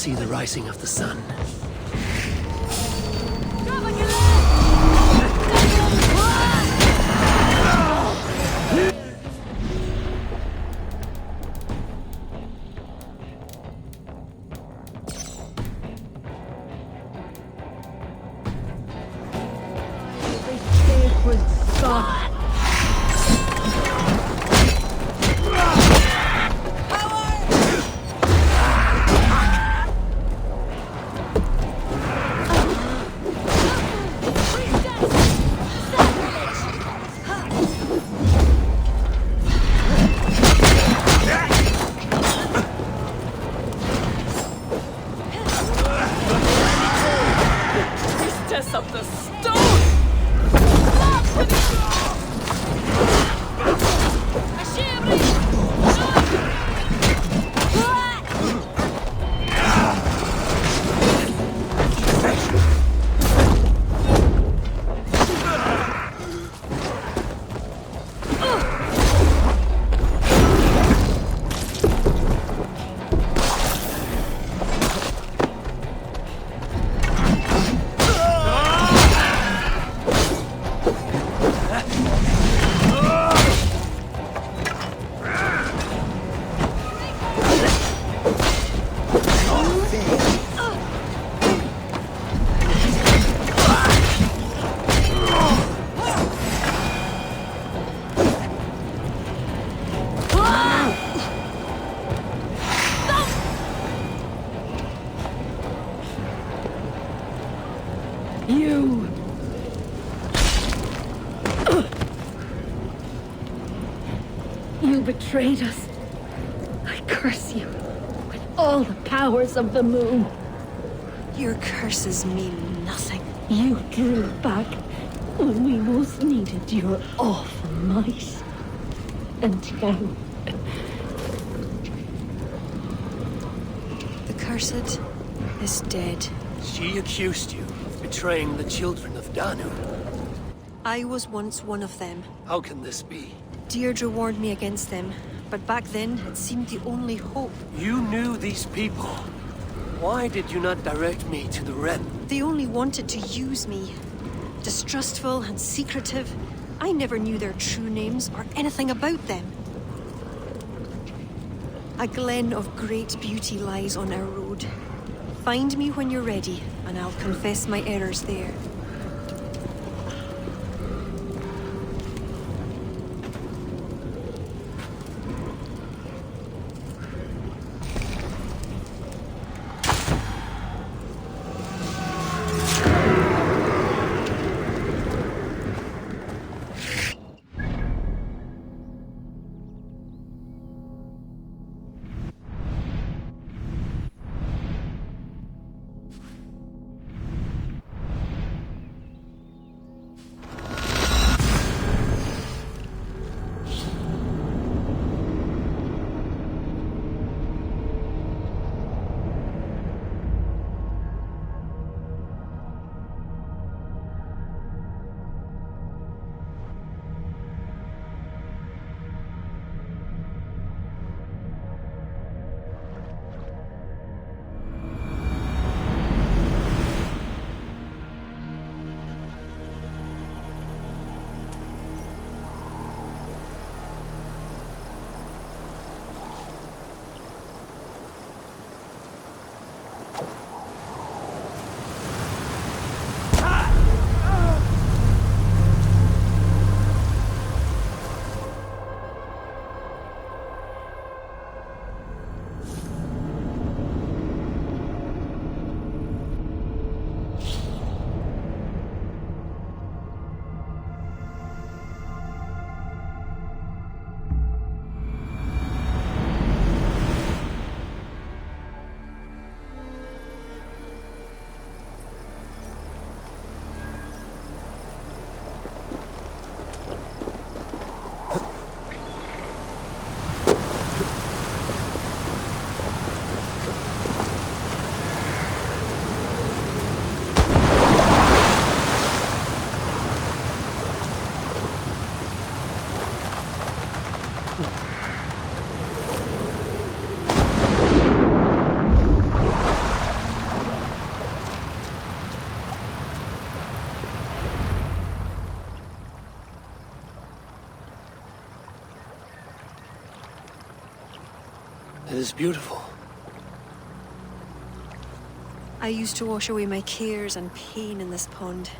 see the rising of the sun. Of the stone! You betrayed us. I curse you with all the powers of the moon. Your curses mean nothing. You drew back when we most needed your awful might. And now... The cursed is dead. She accused you of betraying the children of Danu. I was once one of them. How can this be? Deirdre warned me against them, but back then it seemed the only hope. You knew these people. Why did you not direct me to the Ren? They only wanted to use me. Distrustful and secretive. I never knew their true names or anything about them. A glen of great beauty lies on our road. Find me when you're ready, and I'll confess my errors there. is beautiful. I used to wash away my cares and pain in this pond.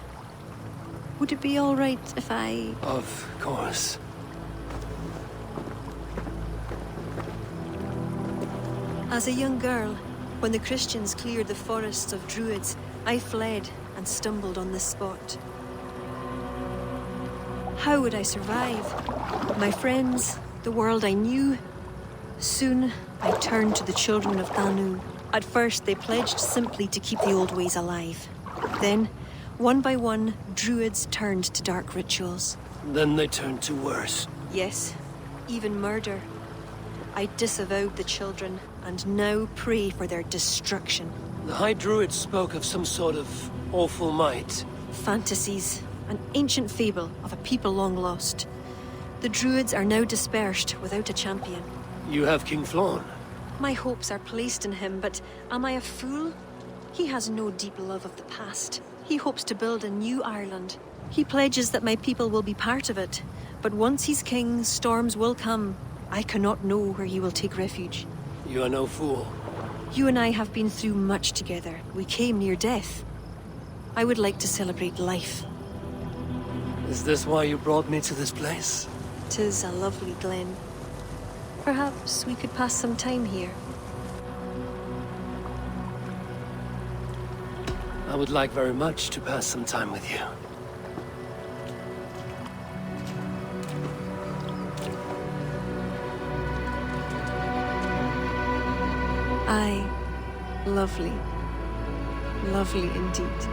Would it be all right if I... Of course. As a young girl, when the Christians cleared the forests of druids, I fled and stumbled on this spot. How would I survive? My friends, the world I knew? Soon, I turned to the children of Danu. At first, they pledged simply to keep the old ways alive. Then, one by one, druids turned to dark rituals. Then they turned to worse. Yes, even murder. I disavowed the children, and now pray for their destruction. The High Druid spoke of some sort of awful might. Fantasies, an ancient fable of a people long lost. The druids are now dispersed without a champion. You have King Flann. My hopes are placed in him, but am I a fool? He has no deep love of the past. He hopes to build a new Ireland. He pledges that my people will be part of it. But once he's king, storms will come. I cannot know where he will take refuge. You are no fool. You and I have been through much together. We came near death. I would like to celebrate life. Is this why you brought me to this place? 'Tis a lovely glen. Perhaps we could pass some time here. I would like very much to pass some time with you. Aye, lovely. Lovely indeed.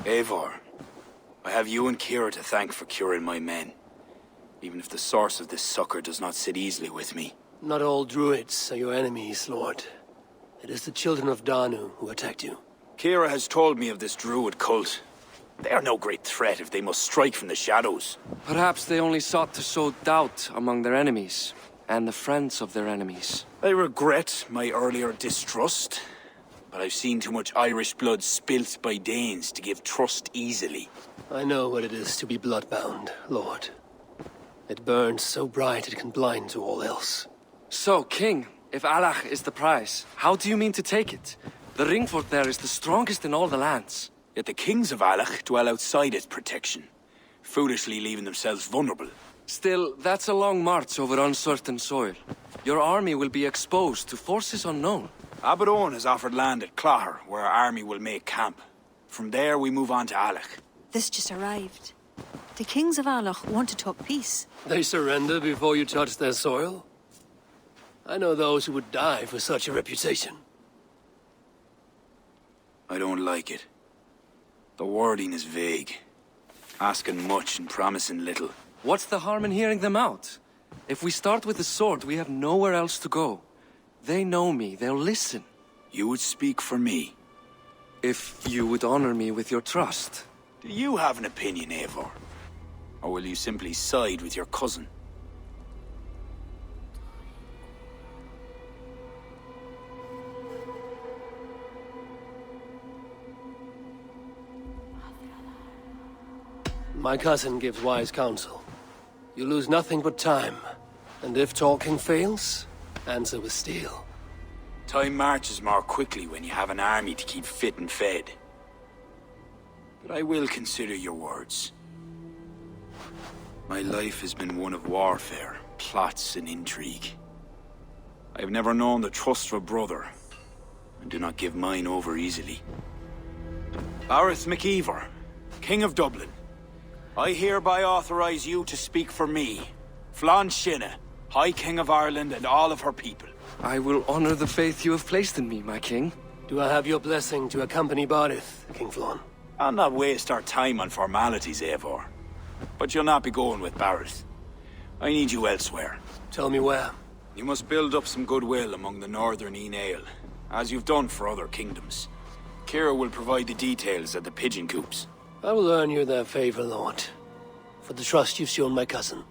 Eivor, I have you and Kira to thank for curing my men. Even if the source of this succor does not sit easily with me. Not all druids are your enemies, Lord. It is the children of Danu who attacked you. Kira has told me of this druid cult. They are no great threat if they must strike from the shadows. Perhaps they only sought to sow doubt among their enemies, and the friends of their enemies. I regret my earlier distrust, but I've seen too much Irish blood spilt by Danes to give trust easily. I know what it is to be bloodbound, Lord. It burns so bright it can blind to all else. So, King, if Alach is the prize, how do you mean to take it? The ring fort there is the strongest in all the lands. Yet the kings of Alach dwell outside its protection, foolishly leaving themselves vulnerable. Still, that's a long march over uncertain soil. Your army will be exposed to forces unknown. Abaddon has offered land at Claher, where our army will make camp. From there, we move on to Alach. This just arrived. The kings of Alach want to talk peace. They surrender before you touch their soil? I know those who would die for such a reputation. I don't like it. The wording is vague. Asking much and promising little. What's the harm in hearing them out? If we start with the sword, we have nowhere else to go. They know me, they'll listen. You would speak for me. If you would honor me with your trust. Do you have an opinion, Eivor? Or will you simply side with your cousin? My cousin gives wise counsel. You lose nothing but time. And if talking fails, answer with steel. Time marches more quickly when you have an army to keep fit and fed. But I will consider your words. My life has been one of warfare, plots and intrigue. I have never known the trust of a brother, and do not give mine over easily. Bareth MacIver, King of Dublin, I hereby authorize you to speak for me, Flann Shinna, High King of Ireland and all of her people. I will honor the faith you have placed in me, my king. Do I have your blessing to accompany Barith, King Flann? I'll not waste our time on formalities, Eivor. But you'll not be going with Bareth. I need you elsewhere. Tell me where. You must build up some goodwill among the northern Aele, as you've done for other kingdoms. Kira will provide the details at the pigeon coops. I will earn you their favor, Lord, for the trust you've shown my cousin.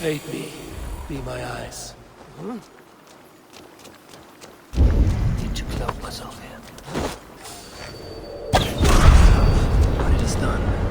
Aid me. Be my eyes. Need to clothe myself here. But it is done.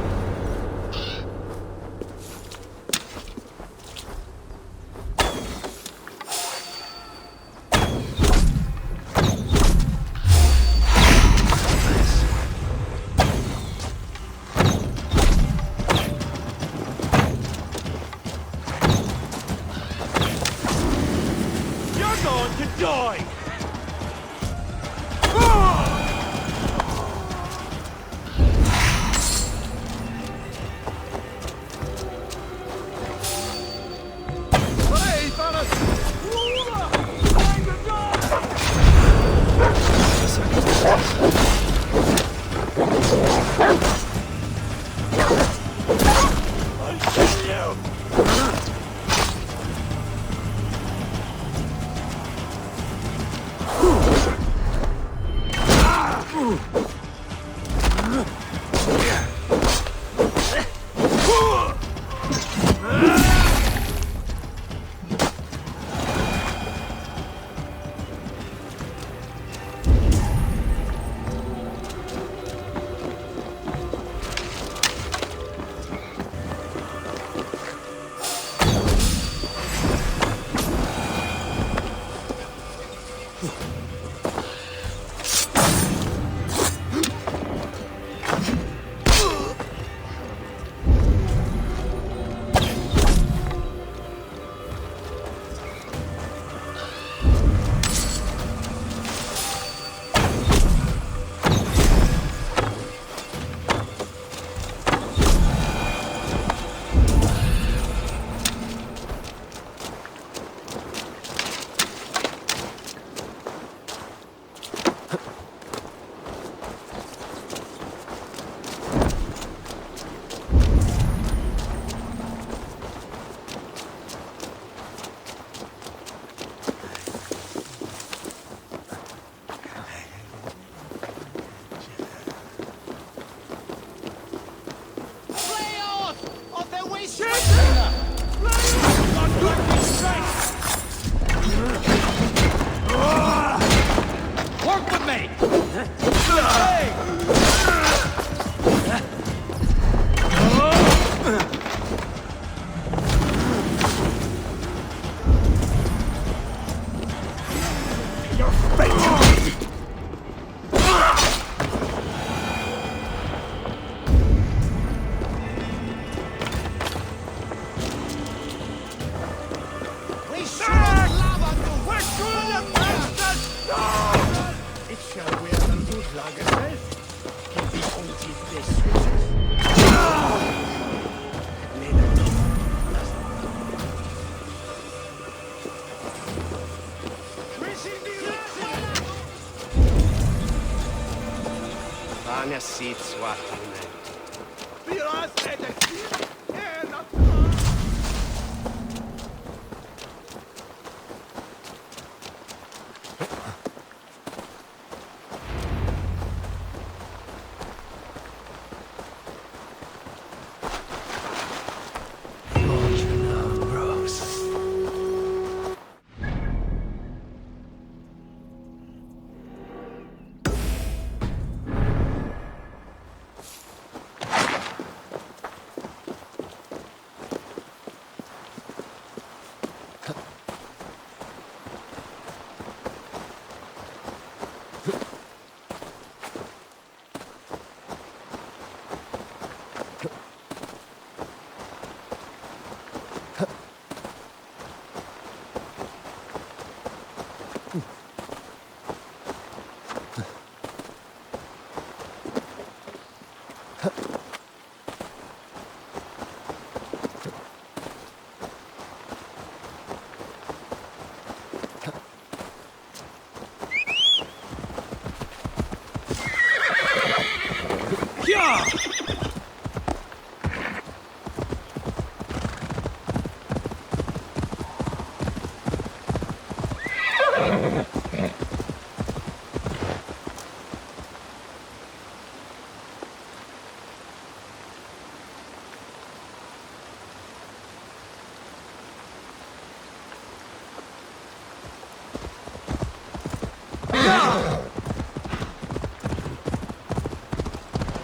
Seat swatting.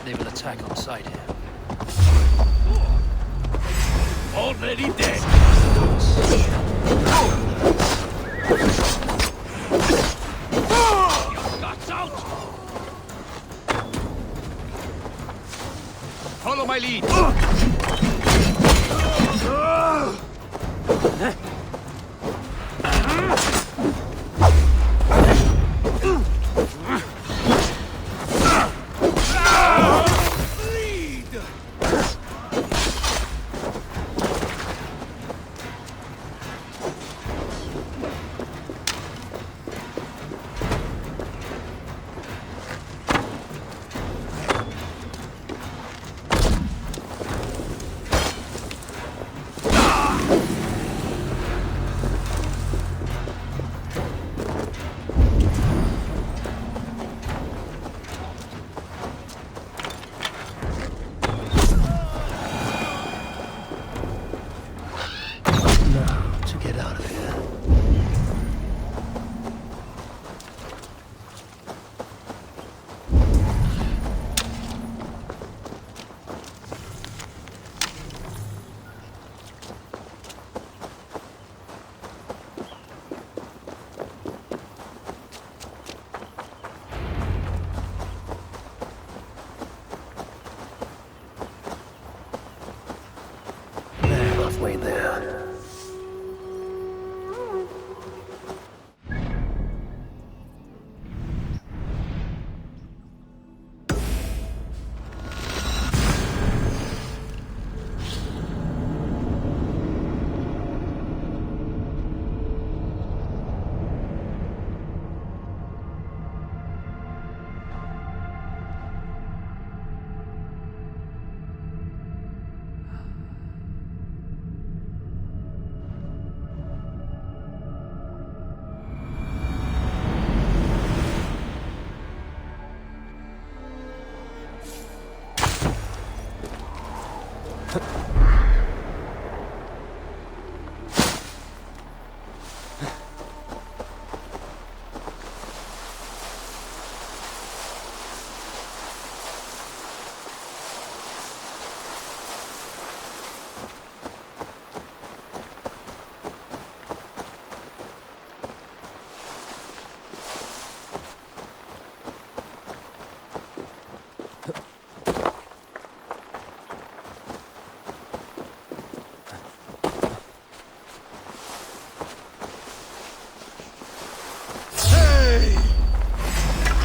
They will attack on sight here. Already dead. Guts out! Follow my lead. Halfway there.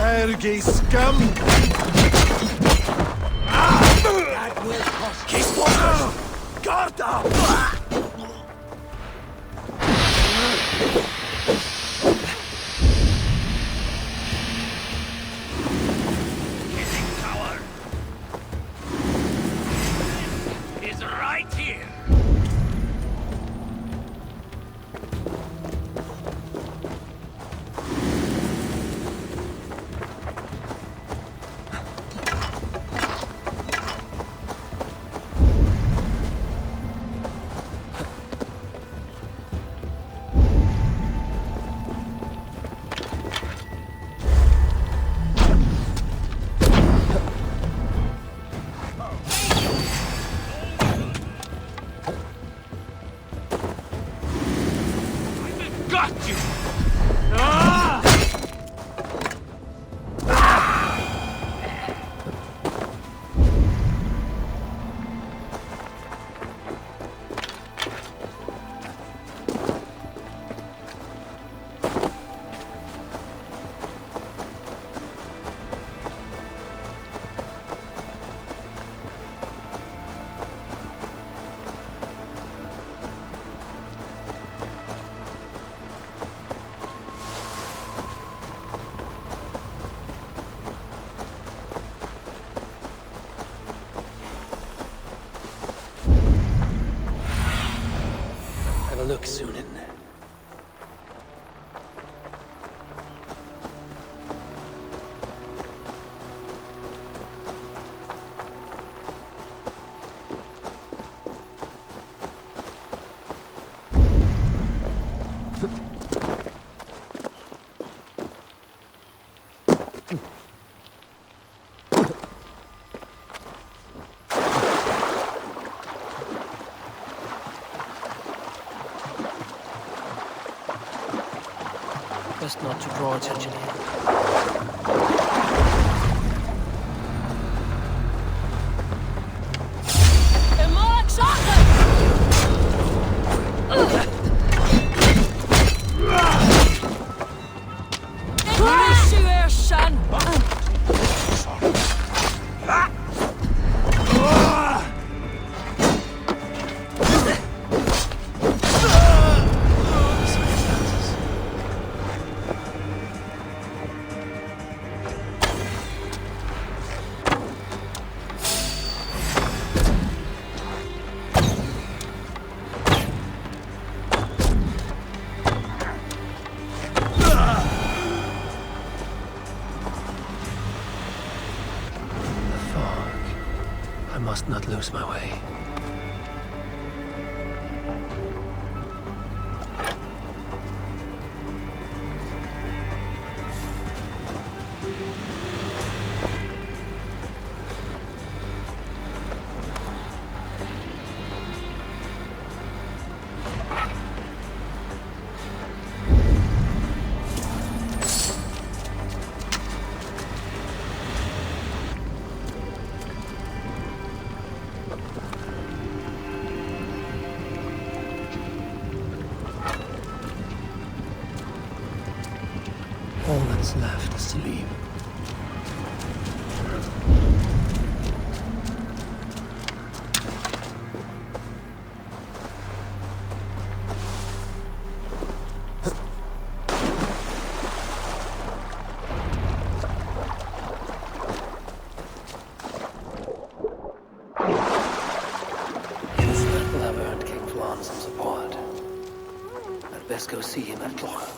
Ergei scum! That will cost. Keep focused. Guard up. Missing tower is right here. Got you! Have a look, Sunan. best not to draw attention here. I must not lose my way. All that's left is to leave. That will have earned King Flan some support. I'd best go see him at clock.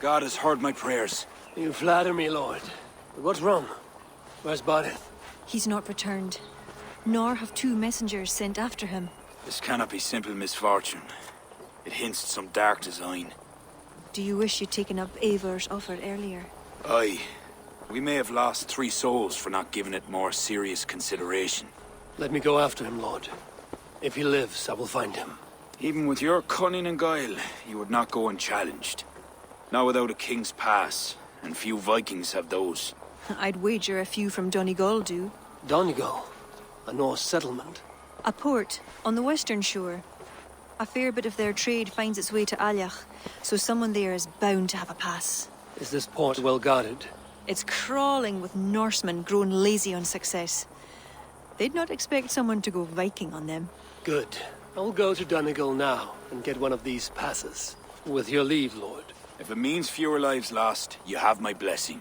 God has heard my prayers. You flatter me, Lord. But what's wrong? Where's Bardet? He's not returned, nor have two messengers sent after him. This cannot be simple misfortune. It hints at some dark design. Do you wish you'd taken up Eivor's offer earlier? Aye. We may have lost 3 souls for not giving it more serious consideration. Let me go after him, Lord. If he lives, I will find him. Even with your cunning and guile, you would not go unchallenged. Not without a king's pass, and few Vikings have those. I'd wager a few from Donegal do. Donegal? A Norse settlement. A port on the western shore. A fair bit of their trade finds its way to Aljach, so someone there is bound to have a pass. Is this port well guarded? It's crawling with Norsemen grown lazy on success. They'd not expect someone to go Viking on them. Good. I'll go to Donegal now and get one of these passes. With your leave, Lord. If it means fewer lives lost, you have my blessing.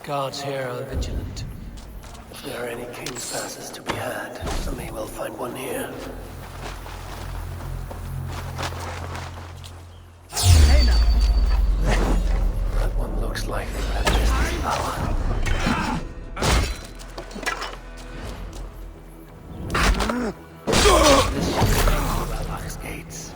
Guards here are vigilant. If there are any king's passes to be had, I may well find one here. That one looks like they would have just this power. This should take to Valhall's gates.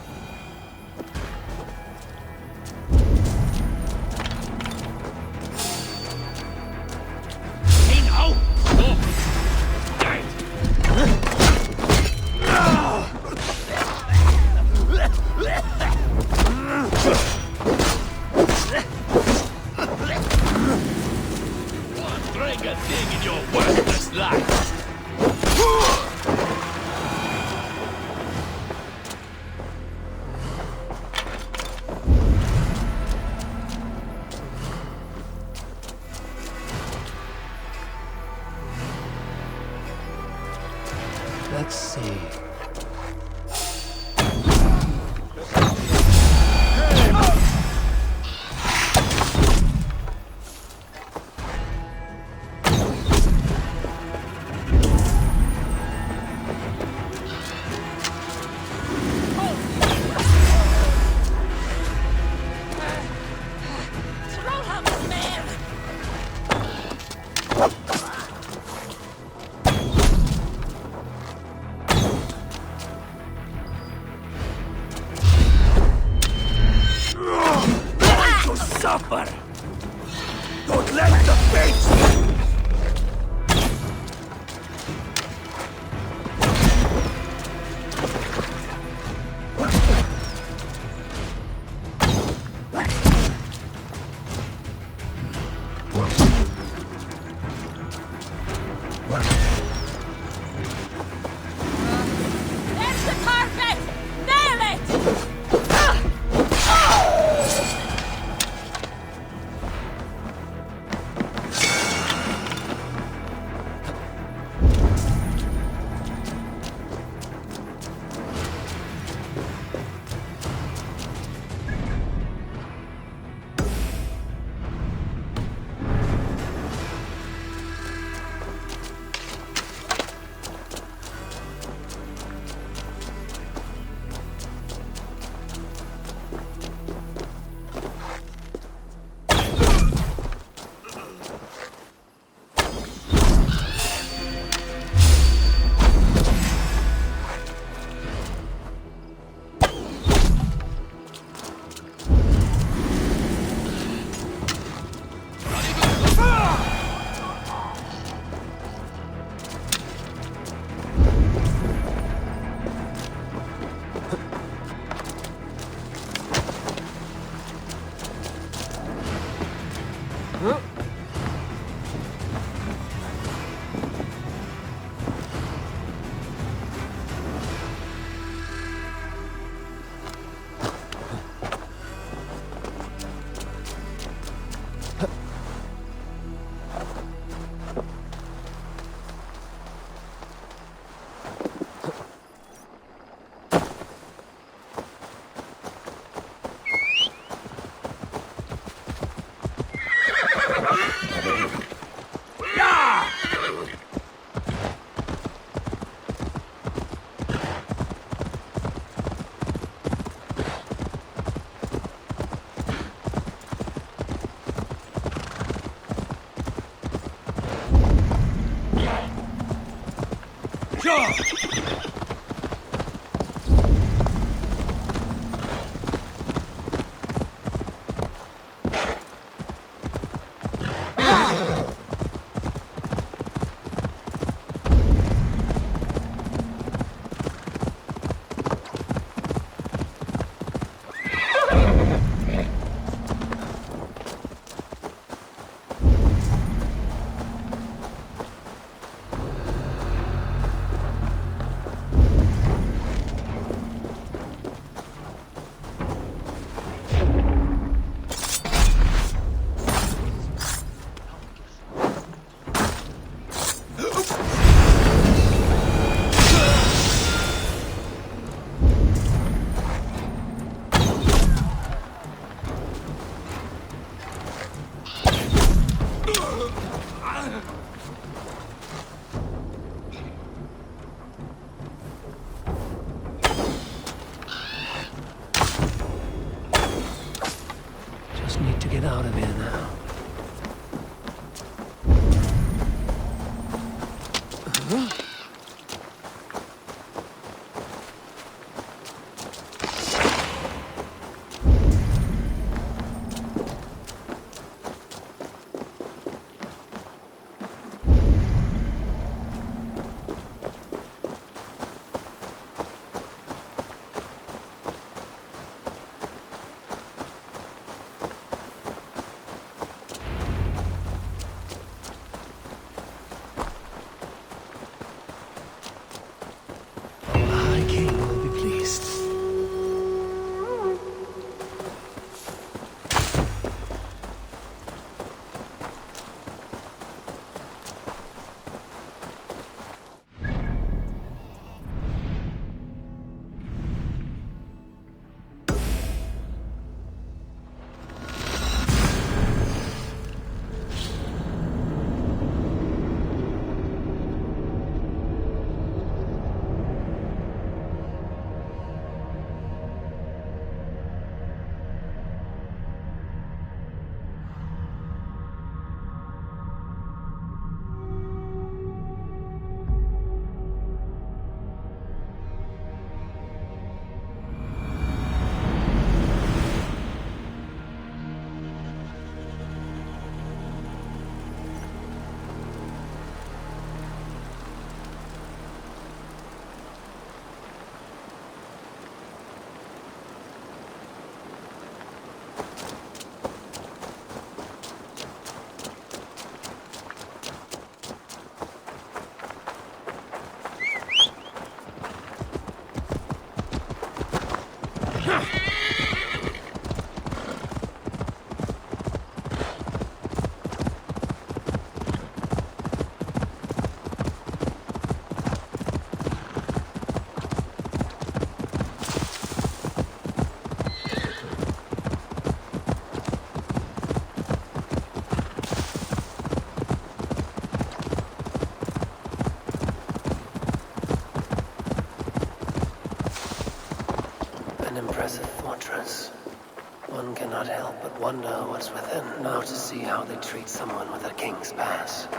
Let's see. Suffer! Don't let the fates... There's the carpet! Nail it! wonder what's within. Now to see how they treat someone with a king's pass.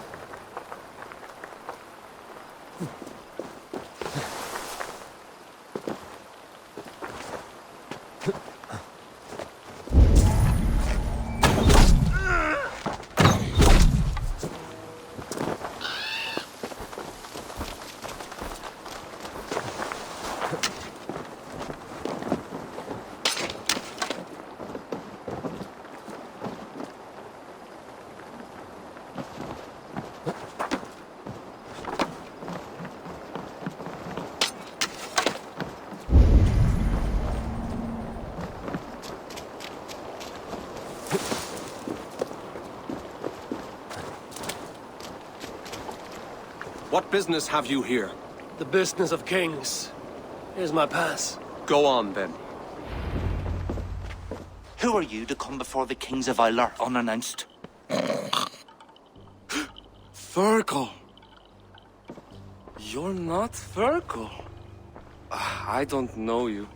What business have you here? The business of kings. Here's my pass. Go on, then. Who are you to come before the kings of Ilar unannounced? Fergal! You're not Fergal. I don't know you.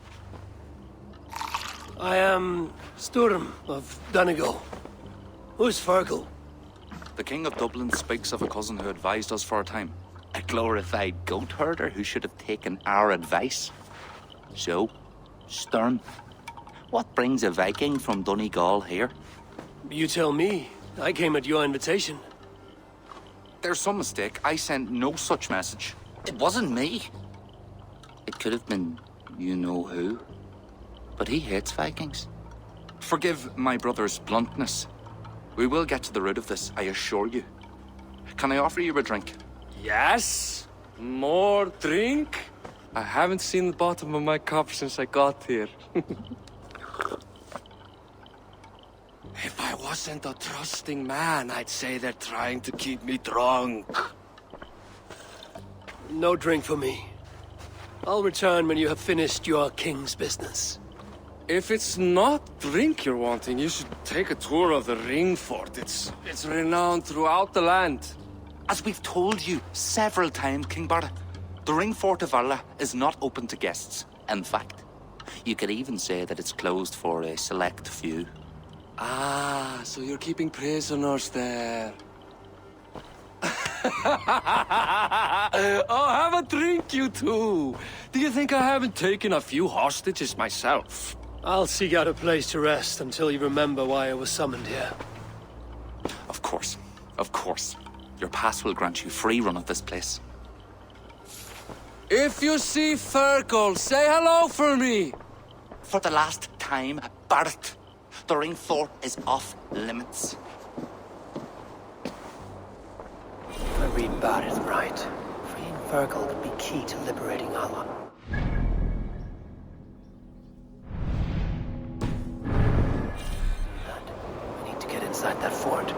I am Sturm of Donegal. Who's Fergal? The King of Dublin speaks of a cousin who advised us for a time. A glorified goat herder who should have taken our advice. So, Sturm, what brings a Viking from Donegal here? You tell me. I came at your invitation. There's some mistake. I sent no such message. It wasn't me. It could have been you-know-who. But he hates Vikings. Forgive my brother's bluntness. We will get to the root of this, I assure you. Can I offer you a drink? Yes? More drink? I haven't seen the bottom of my cup since I got here. If I wasn't a trusting man, I'd say they're trying to keep me drunk. No drink for me. I'll return when you have finished your king's business. If it's not drink you're wanting, you should take a tour of the ring fort. It's renowned throughout the land. As we've told you several times, King Barda, the ring fort of Varla is not open to guests. In fact, you could even say that it's closed for a select few. Ah, so you're keeping prisoners there. Oh, have a drink, you two. Do you think I haven't taken a few hostages myself? I'll seek out a place to rest until you remember why I was summoned here. Of course, of course. Your pass will grant you free run of this place. If you see Fergal, say hello for me. For the last time, Barret, the ring fort is off limits. If I read Barret right, freeing Fergal could be key to liberating Allah. And we need to get inside that fort.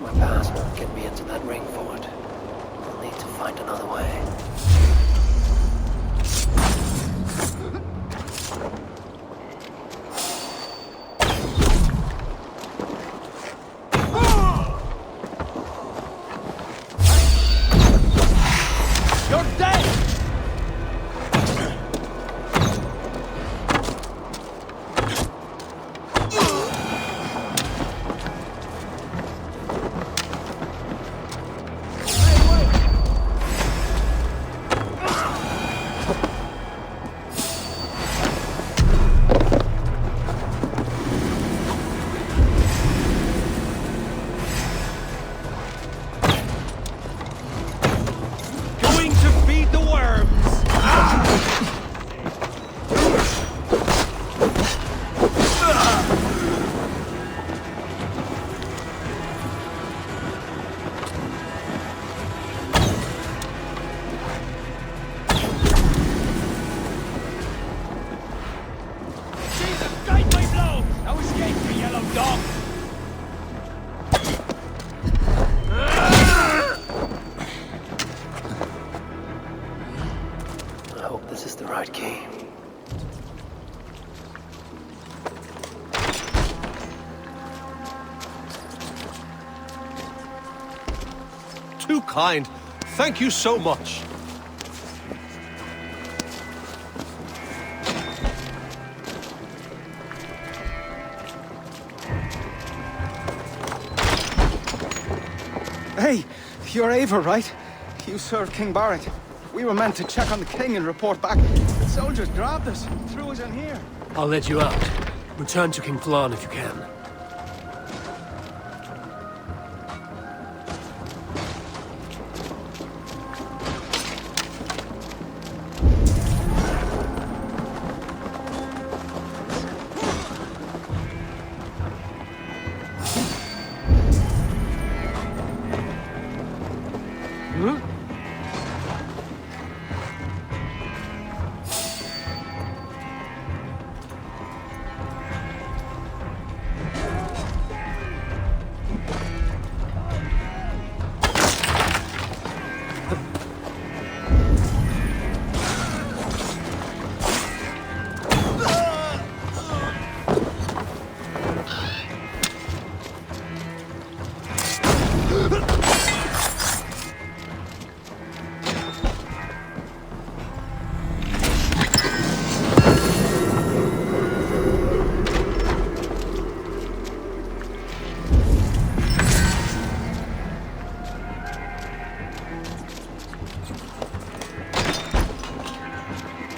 My pass won't get me into that ring fort. We'll need to find another way. Too kind. Thank you so much. Hey, you're Ava, right? You served King Barrett. We were meant to check on the king and report back. The soldiers grabbed us, threw us in here. I'll let you out. Return to King Flan if you can.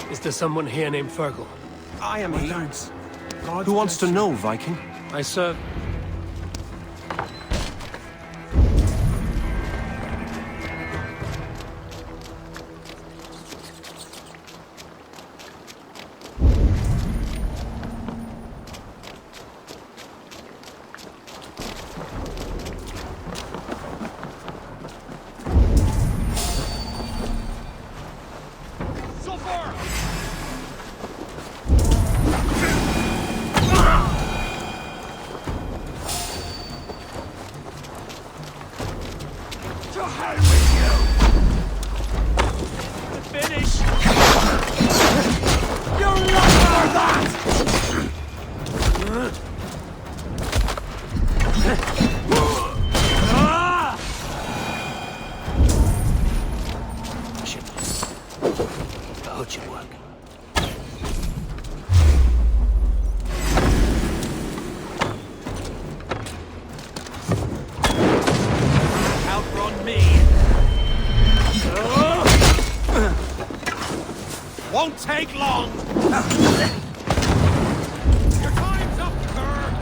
Is there someone here named Fergal? I am he. Who wants to know, Viking? I serve... Won't take long! Your time's up, Kerr!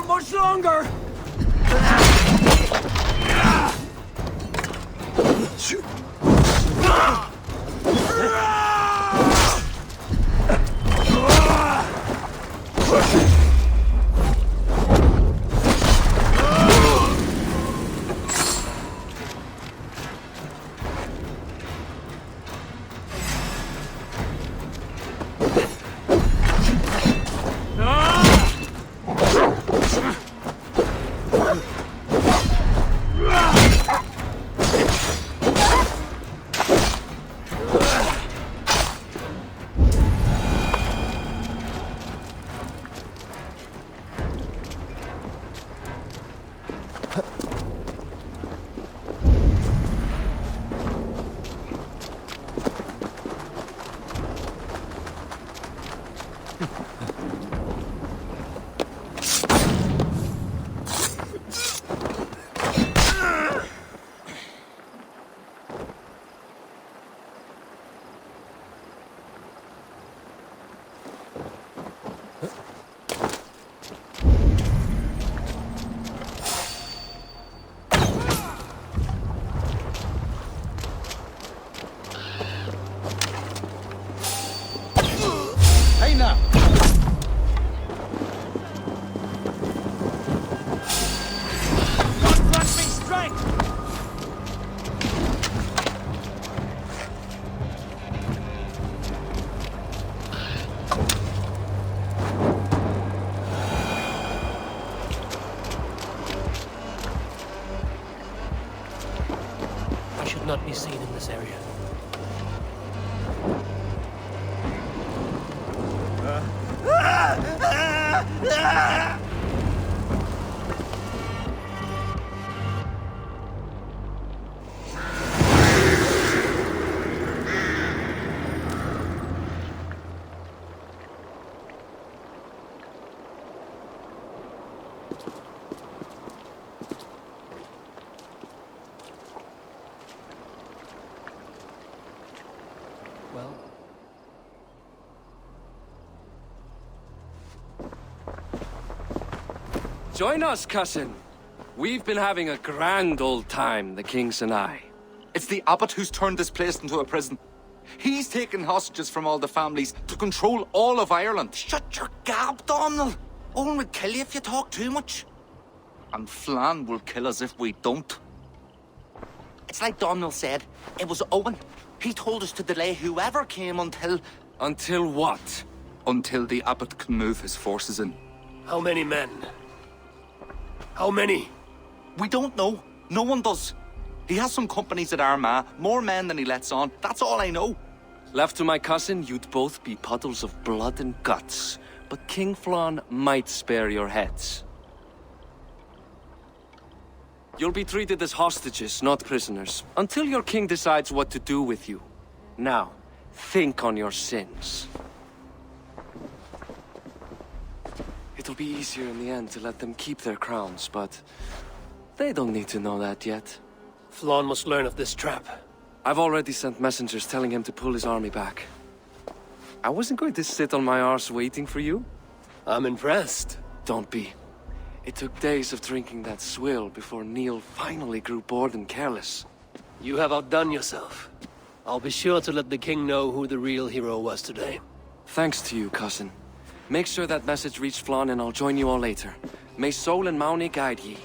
out much longer! Not be seen in this area. Join us, cousin. We've been having a grand old time, the kings and I. It's the abbot who's turned this place into a prison. He's taken hostages from all the families to control all of Ireland. Shut your gab, Domhnall. Owen will kill you if you talk too much. And Flann will kill us if we don't. It's like Domhnall said. It was Owen. He told us to delay whoever came until... Until what? Until the abbot can move his forces in. How many men? How many? We don't know. No one does. He has some companies at Armagh, more men than he lets on. That's all I know. Left to my cousin, you'd both be puddles of blood and guts. But King Flann might spare your heads. You'll be treated as hostages, not prisoners, until your king decides what to do with you. Now, think on your sins. It'll be easier in the end to let them keep their crowns, but they don't need to know that yet. Flann must learn of this trap. I've already sent messengers telling him to pull his army back. I wasn't going to sit on my arse waiting for you. I'm impressed. Don't be. It took days of drinking that swill before Neil finally grew bored and careless. You have outdone yourself. I'll be sure to let the king know who the real hero was today. Thanks to you, cousin. Make sure that message reached Flann and I'll join you all later. May Sol and Mauni guide ye.